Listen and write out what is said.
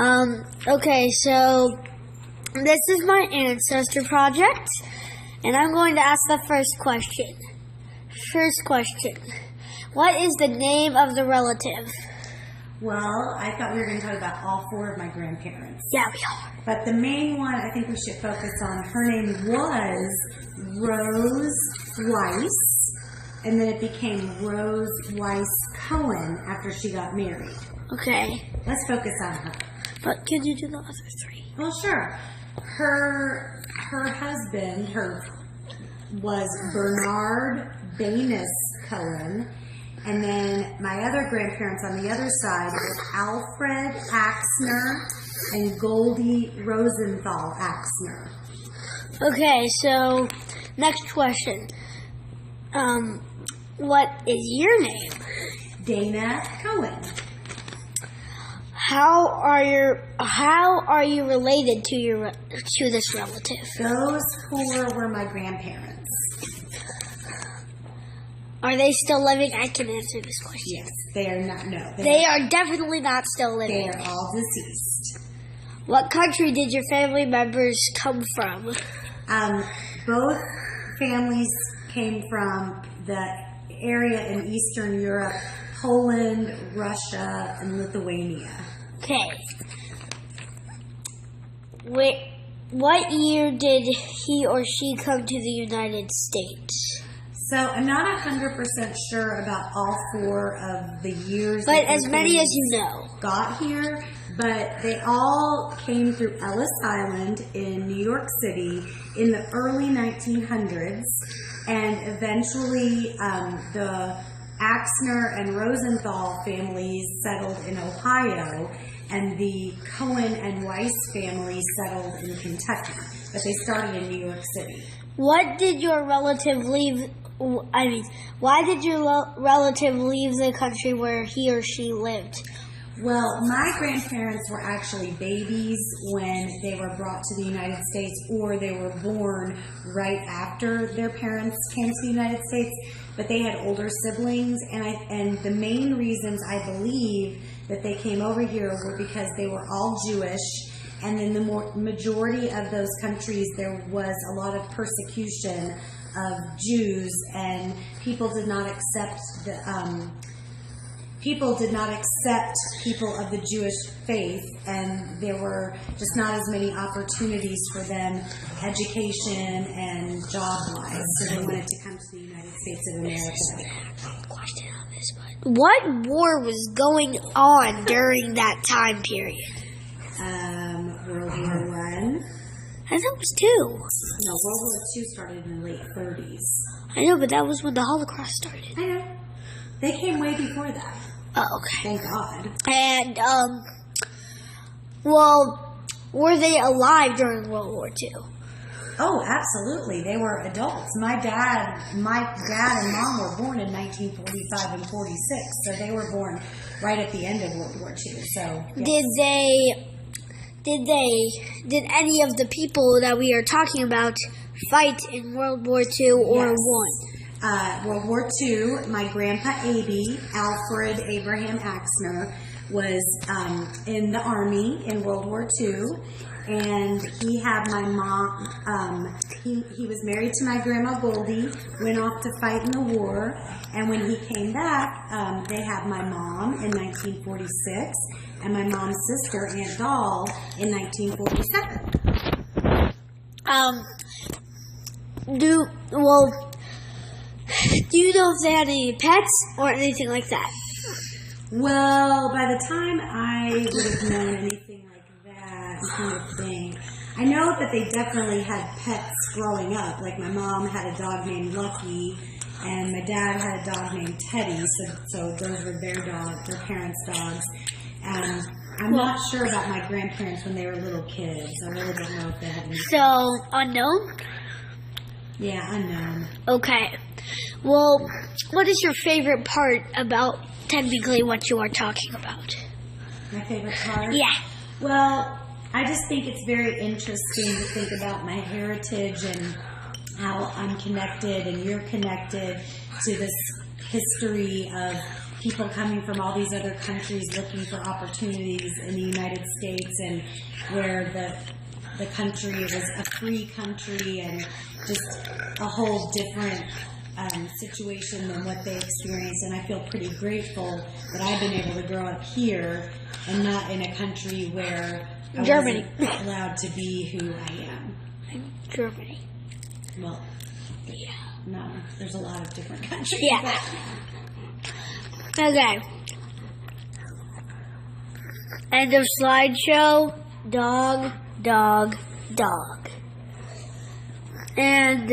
Okay, so this is my Ancestor project, and I'm going to ask the first question. First question. What is the name of the relative? Well, I thought we were going to talk about all four of my grandparents. Yeah, we are. But the main one I think we should focus on, her name was Rose Weiss, and then it became Rose Weiss Cohen after she got married. Okay. Let's focus on her. But can you do the other three? Well, sure. Her husband was Bernard Banis Cohen, and then my other grandparents on the other side were Alfred Axner and Goldie Rosenthal Axner. Okay, so next question. What is your name? Dana Cohen. How are you related to this relative? Those four were my grandparents. Are they still living? I can answer this question. Yes, they are not. No, they are definitely not still living. They are all deceased. What country did your family members come from? Both families came from the area in Eastern Europe: Poland, Russia, and Lithuania. Okay. What year did he or she come to the United States? So I'm not 100% sure about all four of the years. But as many as you know. Got here, but they all came through Ellis Island in New York City in the early 1900s, and eventually the Axner and Rosenthal families settled in Ohio, and the Cohen and Weiss family settled in Kentucky, but they started in New York City. What did your relative leave? Why did your relative leave the country where he or she lived? Well, my grandparents were actually babies when they were brought to the United States, or they were born right after their parents came to the United States, but they had older siblings, and the main reasons I believe that they came over here were because they were all Jewish, and in the majority of those countries there was a lot of persecution of Jews, and people did not accept people of the Jewish faith, and there were just not as many opportunities for them education and job-wise, so they wanted to come to the United States of America. What war was going on during that time period? World War I. I thought it was two. No, World War II started in the late 30s. I know, but that was when the Holocaust started. I know. They came way before that. Oh, okay. Thank God. And, were they alive during World War II? Oh, absolutely. They were adults. My dad and mom were born in 1945 and 46, so they were born right at the end of World War II. So, yes. Did any of the people that we are talking about fight in World War II or won? World War II, my grandpa Aby, Alfred Abraham Axner, was in the Army in World War II, and he had my mom, he was married to my grandma Goldie, went off to fight in the war, and when he came back, they had my mom in 1946, and my mom's sister, Aunt Doll, in 1947. Do you know if they had any pets or anything like that? Well, by the time I would have known anything like that, I'm trying to think. I know that they definitely had pets growing up. Like my mom had a dog named Lucky, and my dad had a dog named Teddy. So those were their parents' dogs. And I'm not sure about my grandparents when they were little kids. I really don't know if they had any. So unknown? Yeah, unknown. Okay. Well, what is your favorite part about technically what you are talking about? My favorite part? Yeah. Well, I just think it's very interesting to think about my heritage and how I'm connected and you're connected to this history of people coming from all these other countries looking for opportunities in the United States, and where the country was a free country and just a whole different situation than what they experienced. And I feel pretty grateful that I've been able to grow up here and not in a country where I Germany wasn't allowed to be who I am. Germany. Well, Yeah. no, there's a lot of different countries. Yeah. Okay. End of slideshow. Dog, dog, dog. And